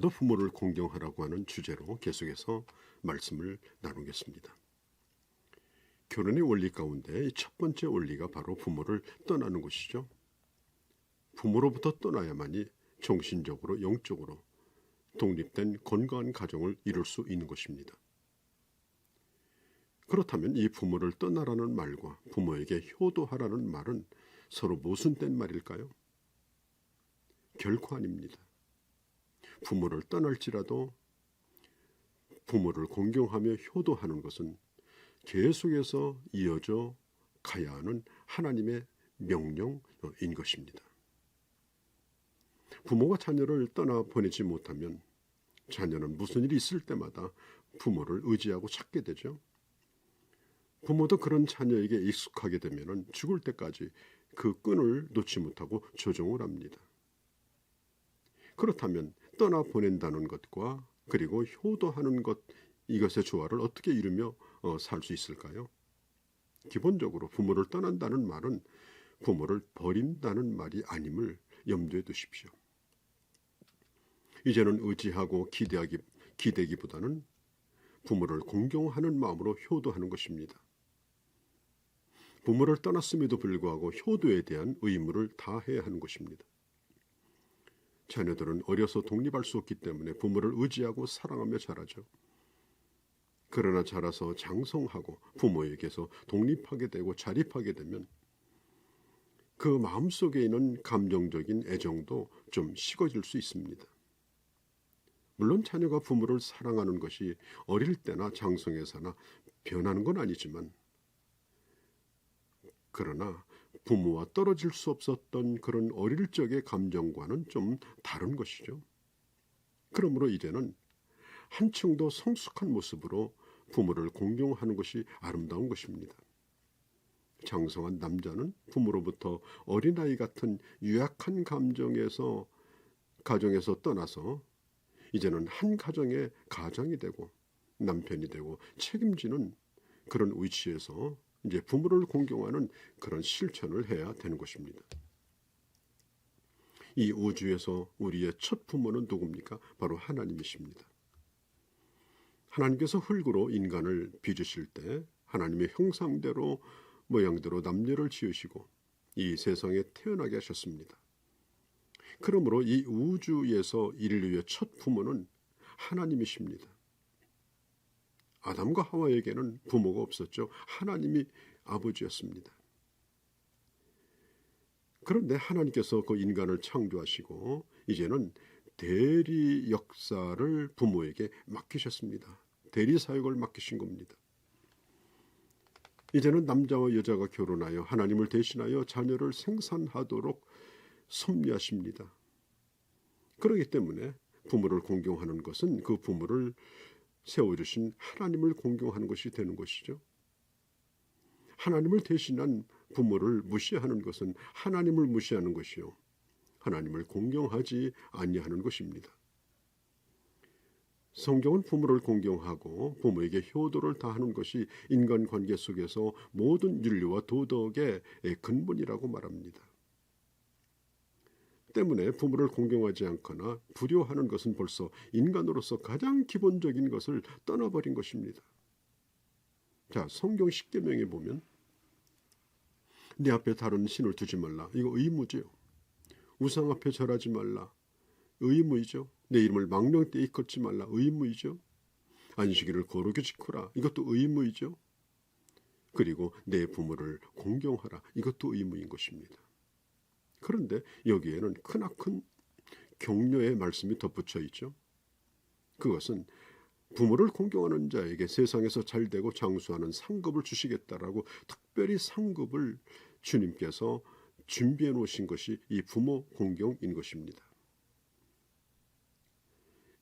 오늘도 부모를 공경하라고 하는 주제로 계속해서 말씀을 나누겠습니다. 결혼의 원리 가운데 첫 번째 원리가 바로 부모를 떠나는 것이죠. 부모로부터 떠나야만이 정신적으로 영적으로 독립된 건강한 가정을 이룰 수 있는 것입니다. 그렇다면 이 부모를 떠나라는 말과 부모에게 효도하라는 말은 서로 모순된 말일까요? 결코 아닙니다. 부모를 떠날지라도 부모를 공경하며 효도하는 것은 계속해서 이어져 가야 하는 하나님의 명령인 것입니다. 부모가 자녀를 떠나보내지 못하면 자녀는 무슨 일이 있을 때마다 부모를 의지하고 찾게 되죠. 부모도 그런 자녀에게 익숙하게 되면 죽을 때까지 그 끈을 놓지 못하고 조종을 합니다. 그렇다면 떠나보낸다는 것과 그리고 효도하는 것, 이것의 조화를 어떻게 이루며 살 수 있을까요? 기본적으로 부모를 떠난다는 말은 부모를 버린다는 말이 아님을 염두에 두십시오. 이제는 의지하고 기대기보다는 부모를 공경하는 마음으로 효도하는 것입니다. 부모를 떠났음에도 불구하고 효도에 대한 의무를 다해야 하는 것입니다. 자녀들은 어려서 독립할 수 없기 때문에 부모를 의지하고 사랑하며 자라죠. 그러나 자라서 장성하고 부모에게서 독립하게 되고 자립하게 되면 그 마음속에 있는 감정적인 애정도 좀 식어질 수 있습니다. 물론 자녀가 부모를 사랑하는 것이 어릴 때나 장성해서나 변하는 건 아니지만, 그러나 부모와 떨어질 수 없었던 그런 어릴 적의 감정과는 좀 다른 것이죠. 그러므로 이제는 한층 더 성숙한 모습으로 부모를 공경하는 것이 아름다운 것입니다. 장성한 남자는 부모로부터 어린아이 같은 유약한 가정에서 떠나서 이제는 한 가정의 가장이 되고 남편이 되고 책임지는 그런 위치에서 이제 부모를 공경하는 그런 실천을 해야 되는 것입니다. 이 우주에서 우리의 첫 부모는 누굽니까? 바로 하나님이십니다. 하나님께서 흙으로 인간을 빚으실 때 하나님의 형상대로 모양대로 남녀를 지으시고 이 세상에 태어나게 하셨습니다. 그러므로 이 우주에서 인류의 첫 부모는 하나님이십니다. 아담과 하와에게는 부모가 없었죠. 하나님이 아버지였습니다. 그런데 하나님께서 그 인간을 창조하시고 이제는 대리 역사를 부모에게 맡기셨습니다. 대리 사역을 맡기신 겁니다. 이제는 남자와 여자가 결혼하여 하나님을 대신하여 자녀를 생산하도록 섭리하십니다. 그렇기 때문에 부모를 공경하는 것은 그 부모를 세워주신 하나님을 공경하는 것이 되는 것이죠. 하나님을 대신한 부모를 무시하는 것은 하나님을 무시하는 것이요, 하나님을 공경하지 아니하는 것입니다. 성경은 부모를 공경하고 부모에게 효도를 다하는 것이 인간관계 속에서 모든 윤리와 도덕의 근본이라고 말합니다. 때문에 부모를 공경하지 않거나 불효하는 것은 벌써 인간으로서 가장 기본적인 것을 떠나버린 것입니다. 자, 성경 십계명에 보면 네 앞에 다른 신을 두지 말라, 이거 의무지요. 우상 앞에 절하지 말라, 의무이죠. 내 이름을 망령되이 일컫지 말라, 의무이죠. 안식일을 거룩히 지켜라, 이것도 의무이죠. 그리고 내 부모를 공경하라, 이것도 의무인 것입니다. 그런데 여기에는 크나큰 격려의 말씀이 덧붙여 있죠. 그것은 부모를 공경하는 자에게 세상에서 잘되고 장수하는 상급을 주시겠다라고 특별히 상급을 주님께서 준비해 놓으신 것이 이 부모 공경인 것입니다.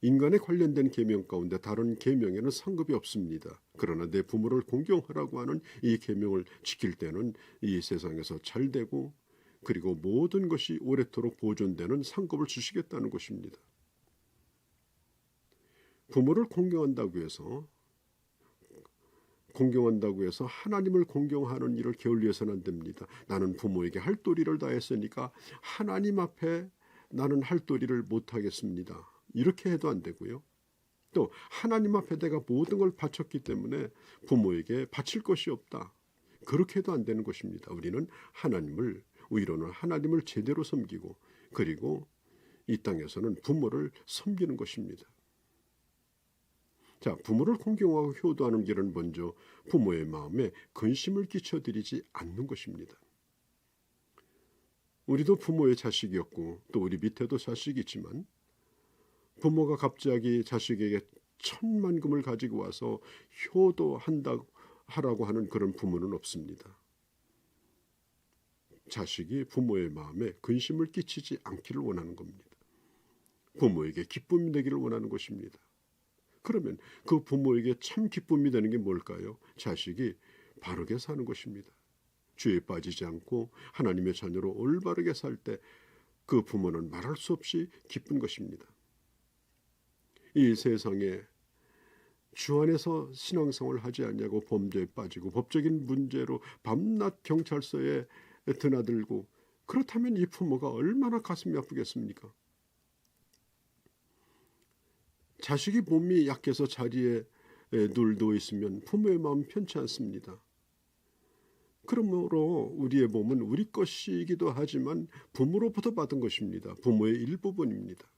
인간에 관련된 계명 가운데 다른 계명에는 상급이 없습니다. 그러나 내 부모를 공경하라고 하는 이 계명을 지킬 때는 이 세상에서 잘되고 그리고 모든 것이 오래도록 보존되는 상급을 주시겠다는 것입니다. 부모를 공경한다고 해서 하나님을 공경하는 일을 게을리해서는 안 됩니다. 나는 부모에게 할 도리를 다했으니까 하나님 앞에 나는 할 도리를 못하겠습니다. 이렇게 해도 안 되고요. 또 하나님 앞에 내가 모든 걸 바쳤기 때문에 부모에게 바칠 것이 없다. 그렇게 해도 안 되는 것입니다. 우리는 위로는 하나님을 제대로 섬기고 그리고 이 땅에서는 부모를 섬기는 것입니다. 자, 부모를 공경하고 효도하는 길은 먼저 부모의 마음에 근심을 끼쳐드리지 않는 것입니다. 우리도 부모의 자식이었고 또 우리 밑에도 자식이 있지만 부모가 갑자기 자식에게 천만금을 가지고 와서 하라고 하는 그런 부모는 없습니다. 자식이 부모의 마음에 근심을 끼치지 않기를 원하는 겁니다. 부모에게 기쁨이 되기를 원하는 것입니다. 그러면 그 부모에게 참 기쁨이 되는 게 뭘까요? 자식이 바르게 사는 것입니다. 죄에 빠지지 않고 하나님의 자녀로 올바르게 살 때 그 부모는 말할 수 없이 기쁜 것입니다. 이 세상에 주 안에서 신앙생활을 하지 않냐고 범죄에 빠지고 법적인 문제로 밤낮 경찰서에 드나들고 그렇다면 이 부모가 얼마나 가슴이 아프겠습니까? 자식이 몸이 약해서 자리에 누워 있으면 부모의 마음 편치 않습니다. 그러므로 우리의 몸은 우리 것이기도 하지만 부모로부터 받은 것입니다. 부모의 일부분입니다.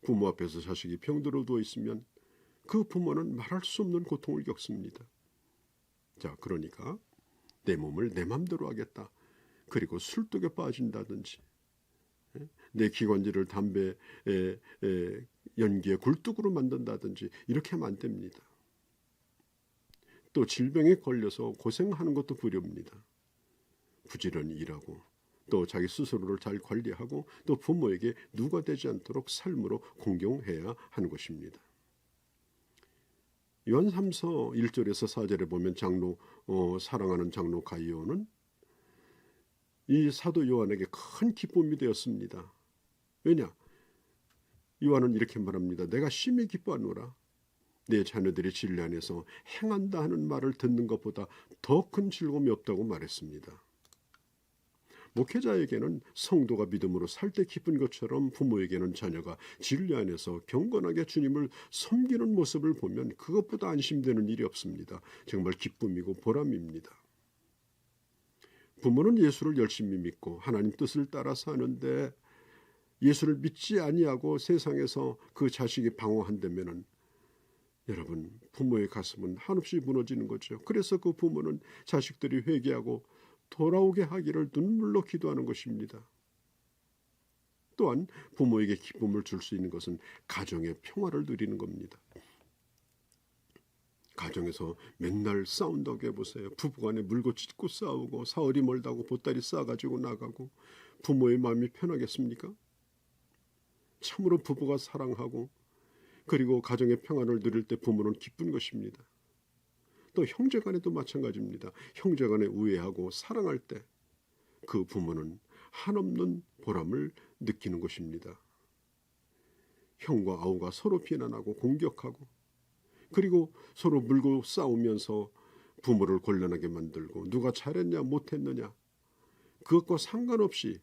부모 앞에서 자식이 병들어 누워 있으면 그 부모는 말할 수 없는 고통을 겪습니다. 자, 그러니까 내 몸을 내 맘대로 하겠다. 그리고 술독에 빠진다든지 내 기관지를 담배 연기에 굴뚝으로 만든다든지 이렇게 하면 안 됩니다. 또 질병에 걸려서 고생하는 것도 부려웁니다. 부지런히 일하고 또 자기 스스로를 잘 관리하고 또 부모에게 누가 되지 않도록 삶으로 공경해야 하는 것입니다. 요한 3서 1절에서 4절에 보면 사랑하는 장로 가이오는 이 사도 요한에게 큰 기쁨이 되었습니다. 왜냐? 요한은 이렇게 말합니다. 내가 심히 기뻐하노라. 내 자녀들이 진리 안에서 행한다 하는 말을 듣는 것보다 더 큰 즐거움이 없다고 말했습니다. 목회자에게는 성도가 믿음으로 살 때 기쁜 것처럼 부모에게는 자녀가 진리 안에서 경건하게 주님을 섬기는 모습을 보면 그것보다 안심되는 일이 없습니다. 정말 기쁨이고 보람입니다. 부모는 예수를 열심히 믿고 하나님 뜻을 따라 사는데 예수를 믿지 아니하고 세상에서 그 자식이 방황한다면은 여러분, 부모의 가슴은 한없이 무너지는 거죠. 그래서 그 부모는 자식들이 회개하고 돌아오게 하기를 눈물로 기도하는 것입니다. 또한 부모에게 기쁨을 줄 수 있는 것은 가정의 평화를 누리는 겁니다. 가정에서 맨날 싸운다고 해보세요. 부부간에 물고 찢고 싸우고 사흘이 멀다고 보따리 싸가지고 나가고 부모의 마음이 편하겠습니까? 참으로 부부가 사랑하고 그리고 가정의 평안을 누릴 때 부모는 기쁜 것입니다. 또 형제간에도 마찬가지입니다. 형제간에 우애하고 사랑할 때 그 부모는 한없는 보람을 느끼는 것입니다. 형과 아우가 서로 비난하고 공격하고 그리고 서로 물고 싸우면서 부모를 곤란하게 만들고 누가 잘했냐 못했느냐 그것과 상관없이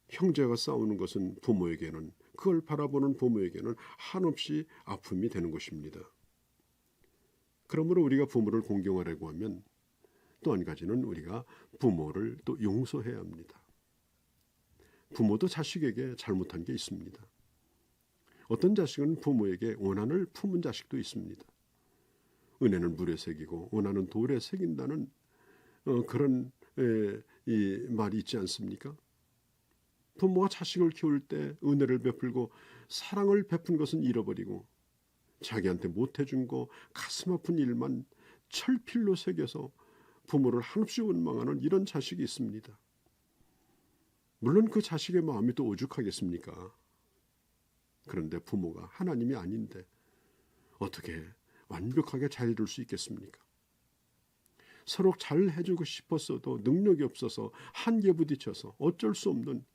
형제가 싸우는 것은 부모에게는 그걸 바라보는 부모에게는 한없이 아픔이 되는 것입니다. 그러므로 우리가 부모를 공경하려고 하면 또 한 가지는 우리가 부모를 또 용서해야 합니다. 부모도 자식에게 잘못한 게 있습니다. 어떤 자식은 부모에게 원한을 품은 자식도 있습니다. 은혜는 물에 새기고 원한은 돌에 새긴다는 그런 이 말이 있지 않습니까? 부모가 자식을 키울 때 은혜를 베풀고 사랑을 베푼 것은 잃어버리고 자기한테 못해준 거 가슴 아픈 일만 철필로 새겨서 부모를 한없이 원망하는 이런 자식이 있습니다. 물론 그 자식의 마음이 또 오죽하겠습니까? 그런데 부모가 하나님이 아닌데 어떻게 완벽하게 잘해줄 수 있겠습니까? 서로 잘 해주고 싶었어도 능력이 없어서 한계에 부딪혀서 어쩔 수 없는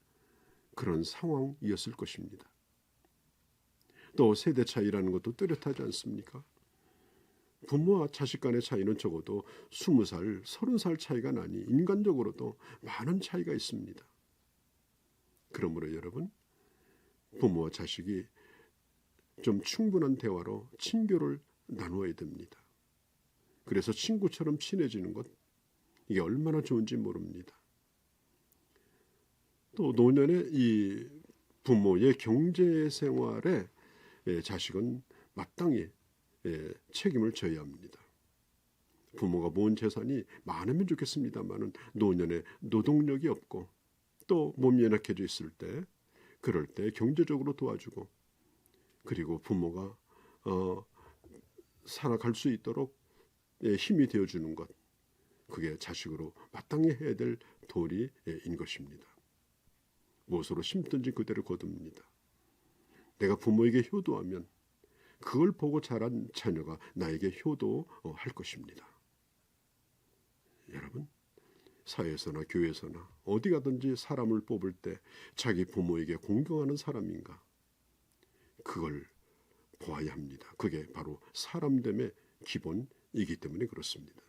그런 상황이었을 것입니다. 또 세대 차이라는 것도 뚜렷하지 않습니까? 부모와 자식 간의 차이는 적어도 20살, 30살 차이가 나니 인간적으로도 많은 차이가 있습니다. 그러므로 여러분, 부모와 자식이 좀 충분한 대화로 친교를 나누어야 됩니다. 그래서 친구처럼 친해지는 것, 이게 얼마나 좋은지 모릅니다. 또 노년의 이 부모의 경제 생활에 자식은 마땅히 책임을 져야 합니다. 부모가 모은 재산이 많으면 좋겠습니다만은 노년에 노동력이 없고 또 몸이 연약해져 있을 때 그럴 때 경제적으로 도와주고 그리고 부모가 살아갈 수 있도록 힘이 되어주는 것, 그게 자식으로 마땅히 해야 될 도리인 것입니다. 무엇으로 심든지 그대로 거둡니다. 내가 부모에게 효도하면 그걸 보고 자란 자녀가 나에게 효도할 것입니다. 여러분, 사회에서나 교회에서나 어디 가든지 사람을 뽑을 때 자기 부모에게 공경하는 사람인가, 그걸 보아야 합니다. 그게 바로 사람됨의 기본이기 때문에 그렇습니다.